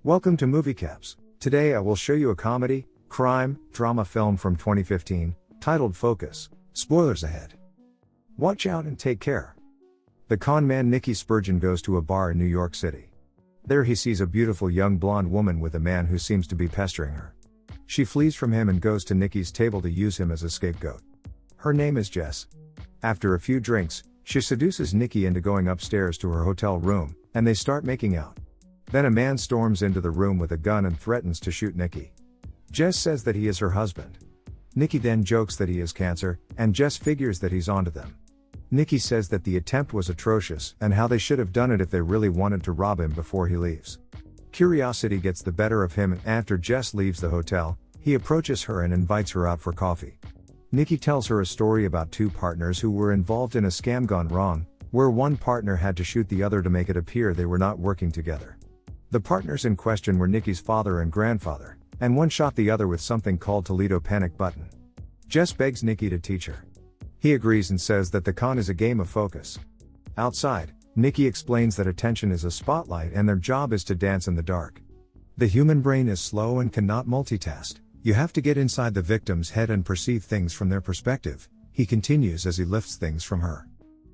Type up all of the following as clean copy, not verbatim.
Welcome to Movie Caps. Today I will show you a comedy, crime, drama film from 2015, titled Focus. Spoilers ahead. Watch out and take care. The con man Nicky Spurgeon goes to a bar in New York City. There he sees a beautiful young blonde woman with a man who seems to be pestering her. She flees from him and goes to Nicky's table to use him as a scapegoat. Her name is Jess. After a few drinks, she seduces Nicky into going upstairs to her hotel room, and they start making out. Then a man storms into the room with a gun and threatens to shoot Nicky. Jess says that he is her husband. Nicky then jokes that he is cancer, and Jess figures that he's onto them. Nicky says that the attempt was atrocious and how they should have done it if they really wanted to rob him before he leaves. Curiosity gets the better of him, and after Jess leaves the hotel, he approaches her and invites her out for coffee. Nicky tells her a story about two partners who were involved in a scam gone wrong, where one partner had to shoot the other to make it appear they were not working together. The partners in question were Nicky's father and grandfather, and one shot the other with something called Toledo panic button. Jess begs Nicky to teach her. He agrees and says that the con is a game of focus. Outside, Nicky explains that attention is a spotlight and their job is to dance in the dark. The human brain is slow and cannot multitask. You have to get inside the victim's head and perceive things from their perspective, he continues as he lifts things from her.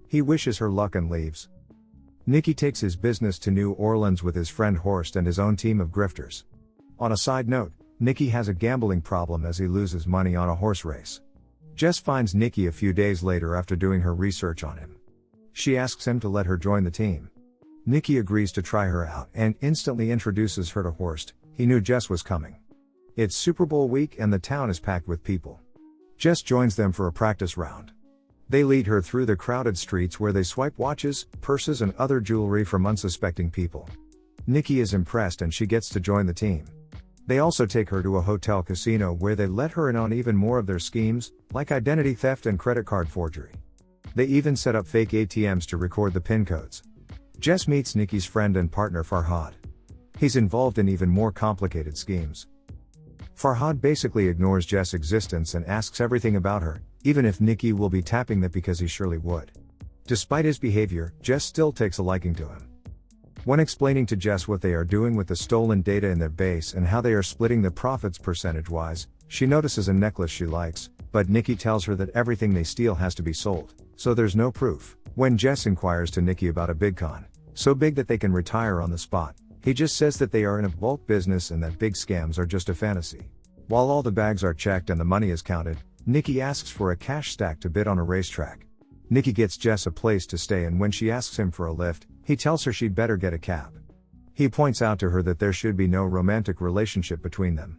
He wishes her luck and leaves. Nicky takes his business to New Orleans with his friend Horst and his own team of grifters. On a side note, Nicky has a gambling problem as he loses money on a horse race. Jess finds Nicky a few days later after doing her research on him. She asks him to let her join the team. Nicky agrees to try her out and instantly introduces her to Horst. He knew Jess was coming. It's Super Bowl week and the town is packed with people. Jess joins them for a practice round. They lead her through the crowded streets where they swipe watches, purses and other jewelry from unsuspecting people. Nicky is impressed and she gets to join the team. They also take her to a hotel casino where they let her in on even more of their schemes, like identity theft and credit card forgery. They even set up fake ATMs to record the PIN codes. Jess meets Nicky's friend and partner Farhad. He's involved in even more complicated schemes. Farhad basically ignores Jess' existence and asks everything about her, even if Nicky will be tapping that because he surely would. Despite his behavior, Jess still takes a liking to him. When explaining to Jess what they are doing with the stolen data in their base and how they are splitting the profits percentage-wise, she notices a necklace she likes, but Nicky tells her that everything they steal has to be sold, so there's no proof. When Jess inquires to Nicky about a big con, so big that they can retire on the spot, he just says that they are in a bulk business and that big scams are just a fantasy. While all the bags are checked and the money is counted, Nicky asks for a cash stack to bid on a racetrack. Nicky gets Jess a place to stay, and when she asks him for a lift, he tells her she'd better get a cab. He points out to her that there should be no romantic relationship between them.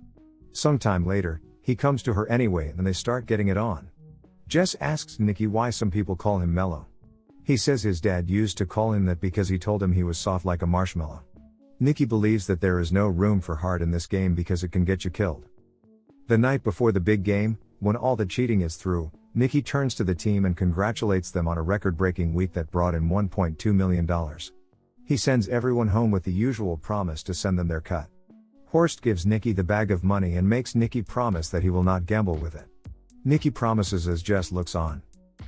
Sometime later, he comes to her anyway and they start getting it on. Jess asks Nicky why some people call him mellow. He says his dad used to call him that because he told him he was soft like a marshmallow. Nicky believes that there is no room for heart in this game because it can get you killed. The night before the big game, when all the cheating is through, Nicky turns to the team and congratulates them on a record-breaking week that brought in $1.2 million. He sends everyone home with the usual promise to send them their cut. Horst gives Nicky the bag of money and makes Nicky promise that he will not gamble with it. Nicky promises as Jess looks on.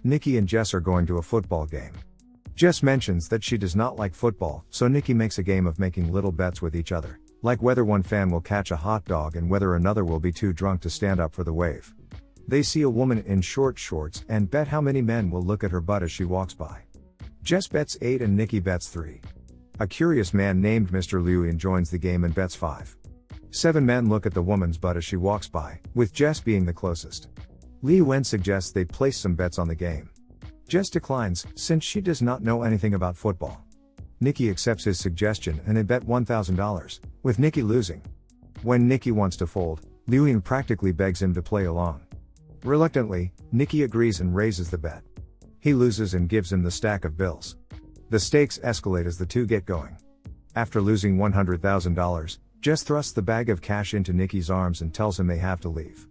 Nicky and Jess are going to a football game. Jess mentions that she does not like football, so Nicky makes a game of making little bets with each other, like whether one fan will catch a hot dog and whether another will be too drunk to stand up for the wave. They see a woman in short shorts and bet how many men will look at her butt as she walks by. Jess bets 8 and Nicky bets 3. A curious man named Mr. Liuyan joins the game and bets 5. 7 men look at the woman's butt as she walks by, with Jess being the closest. Liuyan suggests they place some bets on the game. Jess declines, since she does not know anything about football. Nicky accepts his suggestion and they bet $1,000, with Nicky losing. When Nicky wants to fold, Liuyan practically begs him to play along. Reluctantly, Nicky agrees and raises the bet. He loses and gives him the stack of bills. The stakes escalate as the two get going. After losing $100,000, Jess thrusts the bag of cash into Nicky's arms and tells him they have to leave.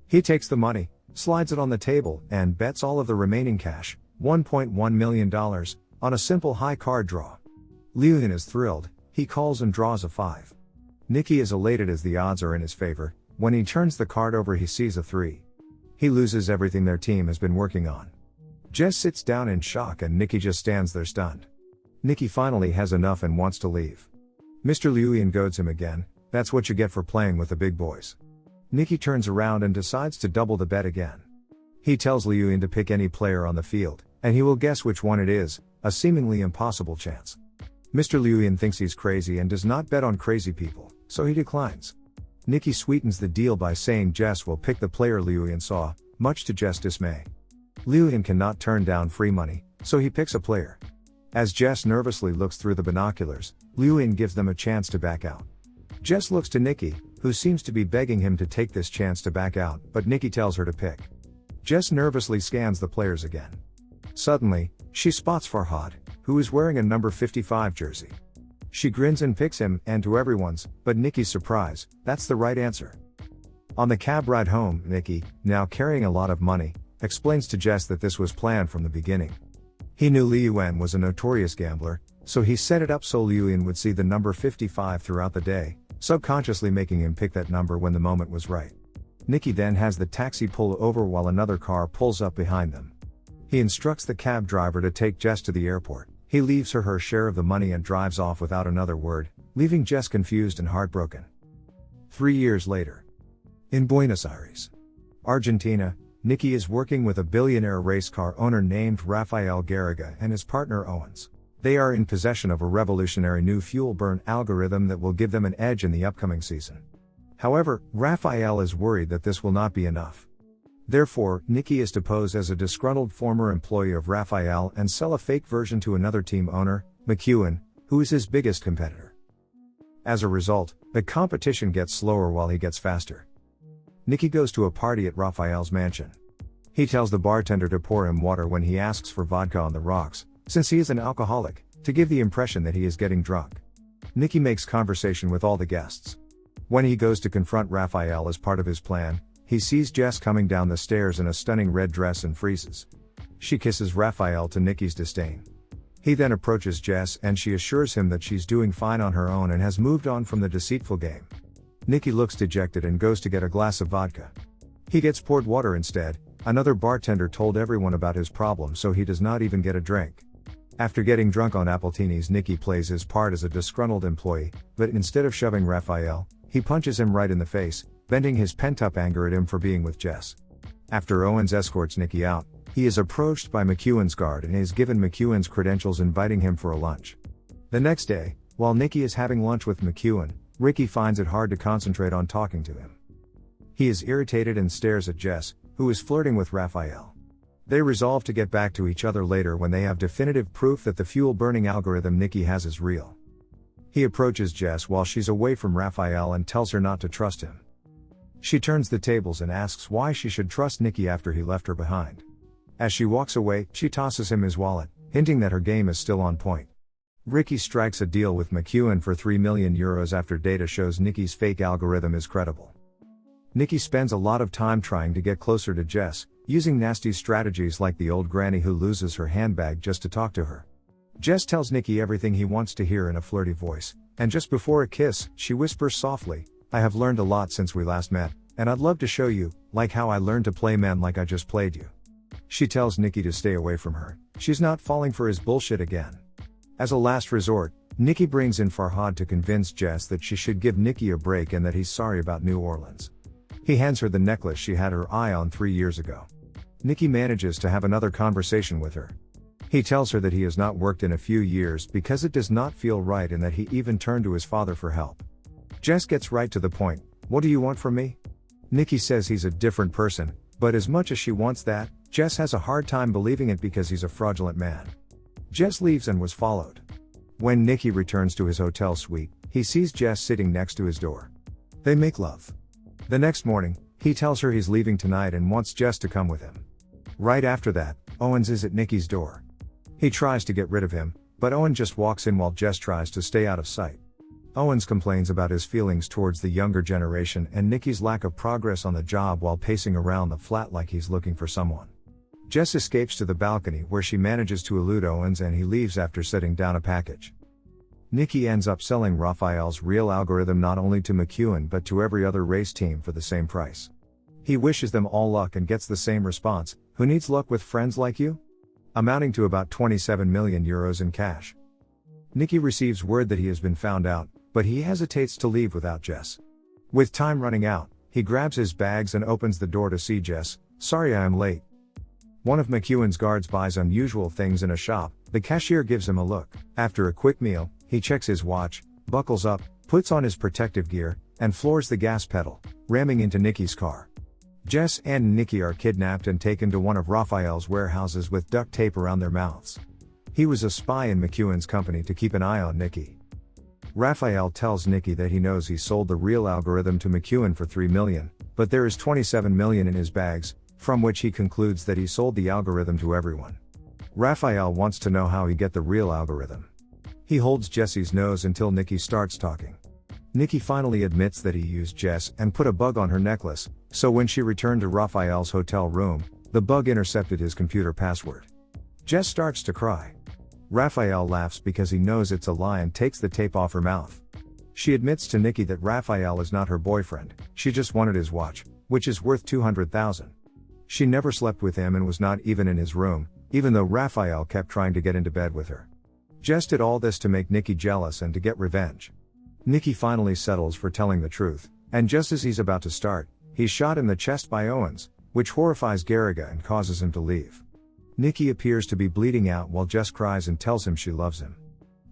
He takes the money, slides it on the table, and bets all of the remaining cash, $1.1 million, on a simple high card draw. Liuyan is thrilled, he calls and draws a 5. Nicky is elated as the odds are in his favor. When he turns the card over he sees a 3. He loses everything their team has been working on. Jess sits down in shock and Nicky just stands there stunned. Nicky finally has enough and wants to leave. Mr. Liuyan goads him again. That's what you get for playing with the big boys. Nicky turns around and decides to double the bet again. He tells Liuyan to pick any player on the field, and he will guess which one it is, a seemingly impossible chance. Mr. Liuyan thinks he's crazy and does not bet on crazy people, so he declines. Nicky sweetens the deal by saying Jess will pick the player Liuyan saw, much to Jess' dismay. Liuyan cannot turn down free money, so he picks a player. As Jess nervously looks through the binoculars, Liuyan gives them a chance to back out. Jess looks to Nicky, who seems to be begging him to take this chance to back out, but Nicky tells her to pick. Jess nervously scans the players again. Suddenly, she spots Farhad, who is wearing a number 55 jersey. She grins and picks him, and to everyone's, but Nicky's surprise, that's the right answer. On the cab ride home, Nicky, now carrying a lot of money, explains to Jess that this was planned from the beginning. He knew Liuyan was a notorious gambler, so he set it up so Liuyan would see the number 55 throughout the day, subconsciously making him pick that number when the moment was right. Nicky then has the taxi pull over while another car pulls up behind them. He instructs the cab driver to take Jess to the airport. He leaves her share of the money and drives off without another word, leaving Jess confused and heartbroken. 3 years later. In Buenos Aires, Argentina, Nicky is working with a billionaire race car owner named Rafael Garriga and his partner Owens. They are in possession of a revolutionary new fuel burn algorithm that will give them an edge in the upcoming season. However, Rafael is worried that this will not be enough. Therefore, Nicky is to pose as a disgruntled former employee of Rafael and sell a fake version to another team owner, McEwen, who is his biggest competitor. As a result, the competition gets slower while he gets faster. Nicky goes to a party at Rafael's mansion. He tells the bartender to pour him water when he asks for vodka on the rocks, since he is an alcoholic, to give the impression that he is getting drunk. Nicky makes conversation with all the guests. When he goes to confront Rafael as part of his plan, he sees Jess coming down the stairs in a stunning red dress and freezes. She kisses Rafael to Nicky's disdain. He then approaches Jess and she assures him that she's doing fine on her own and has moved on from the deceitful game. Nicky looks dejected and goes to get a glass of vodka. He gets poured water instead. Another bartender told everyone about his problem, so he does not even get a drink. After getting drunk on appletinis, Nicky plays his part as a disgruntled employee, but instead of shoving Rafael, he punches him right in the face, venting his pent-up anger at him for being with Jess. After Owens escorts Nicky out, he is approached by McEwen's guard and is given McEwen's credentials, inviting him for a lunch. The next day, while Nicky is having lunch with McEwen, Ricky finds it hard to concentrate on talking to him. He is irritated and stares at Jess, who is flirting with Rafael. They resolve to get back to each other later when they have definitive proof that the fuel-burning algorithm Nicky has is real. He approaches Jess while she's away from Rafael and tells her not to trust him. She turns the tables and asks why she should trust Nicky after he left her behind. As she walks away, she tosses him his wallet, hinting that her game is still on point. Ricky strikes a deal with McEwen for €3 million after data shows Nicky's fake algorithm is credible. Nicky spends a lot of time trying to get closer to Jess, using nasty strategies like the old granny who loses her handbag just to talk to her. Jess tells Nicky everything he wants to hear in a flirty voice, and just before a kiss, she whispers softly, "I have learned a lot since we last met, and I'd love to show you, like how I learned to play men like I just played you." She tells Nicky to stay away from her. She's not falling for his bullshit again. As a last resort, Nicky brings in Farhad to convince Jess that she should give Nicky a break and that he's sorry about New Orleans. He hands her the necklace she had her eye on 3 years ago. Nicky manages to have another conversation with her. He tells her that he has not worked in a few years because it does not feel right and that he even turned to his father for help. Jess gets right to the point. "What do you want from me?" Nicky says he's a different person, but as much as she wants that, Jess has a hard time believing it because he's a fraudulent man. Jess leaves and was followed. When Nicky returns to his hotel suite, he sees Jess sitting next to his door. They make love. The next morning, he tells her he's leaving tonight and wants Jess to come with him. Right after that, Owens is at Nicky's door. He tries to get rid of him, but Owen just walks in while Jess tries to stay out of sight. Owens complains about his feelings towards the younger generation and Nicky's lack of progress on the job while pacing around the flat like he's looking for someone. Jess escapes to the balcony where she manages to elude Owens and he leaves after setting down a package. Nicky ends up selling Rafael's real algorithm not only to McEwen but to every other race team for the same price. He wishes them all luck and gets the same response, "Who needs luck with friends like you?" amounting to about €27 million in cash. Nicky receives word that he has been found out, but he hesitates to leave without Jess. With time running out, he grabs his bags and opens the door to see Jess. "Sorry I am late." One of McEwen's guards buys unusual things in a shop. The cashier gives him a look. After a quick meal, he checks his watch, buckles up, puts on his protective gear, and floors the gas pedal, ramming into Nicky's car. Jess and Nicky are kidnapped and taken to one of Raphael's warehouses with duct tape around their mouths. He was a spy in McEwen's company to keep an eye on Nicky. Raphael tells Nicky that he knows he sold the real algorithm to McEwen for $3 million, but there is $27 million in his bags, from which he concludes that he sold the algorithm to everyone. Raphael wants to know how he get the real algorithm. He holds Jesse's nose until Nicky starts talking. Nicky finally admits that he used Jess and put a bug on her necklace, so when she returned to Raphael's hotel room, the bug intercepted his computer password. Jess starts to cry. Raphael laughs because he knows it's a lie and takes the tape off her mouth. She admits to Nicky that Raphael is not her boyfriend, she just wanted his watch, which is worth $200,000. She never slept with him and was not even in his room, even though Raphael kept trying to get into bed with her. Jess did all this to make Nicky jealous and to get revenge. Nicky finally settles for telling the truth, and just as he's about to start, he's shot in the chest by Owens, which horrifies Garriga and causes him to leave. Nicky appears to be bleeding out while Jess cries and tells him she loves him.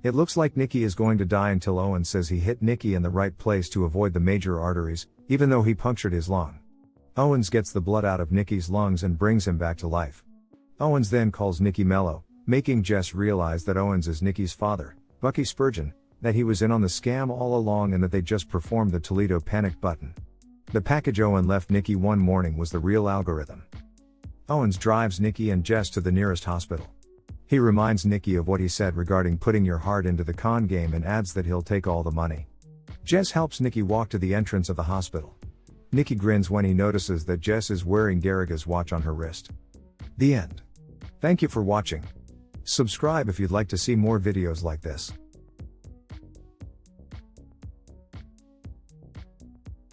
It looks like Nicky is going to die until Owens says he hit Nicky in the right place to avoid the major arteries, even though he punctured his lung. Owens gets the blood out of Nicky's lungs and brings him back to life. Owens then calls Nicky mellow, making Jess realize that Owens is Nicky's father, Nicky Spurgeon, that he was in on the scam all along and that they just performed the Toledo panic button. The package Owen left Nicky one morning was the real algorithm. Owens drives Nicky and Jess to the nearest hospital. He reminds Nicky of what he said regarding putting your heart into the con game and adds that he'll take all the money. Jess helps Nicky walk to the entrance of the hospital. Nicky grins when he notices that Jess is wearing Garriga's watch on her wrist. The end. Thank you for watching. Subscribe if you'd like to see more videos like this.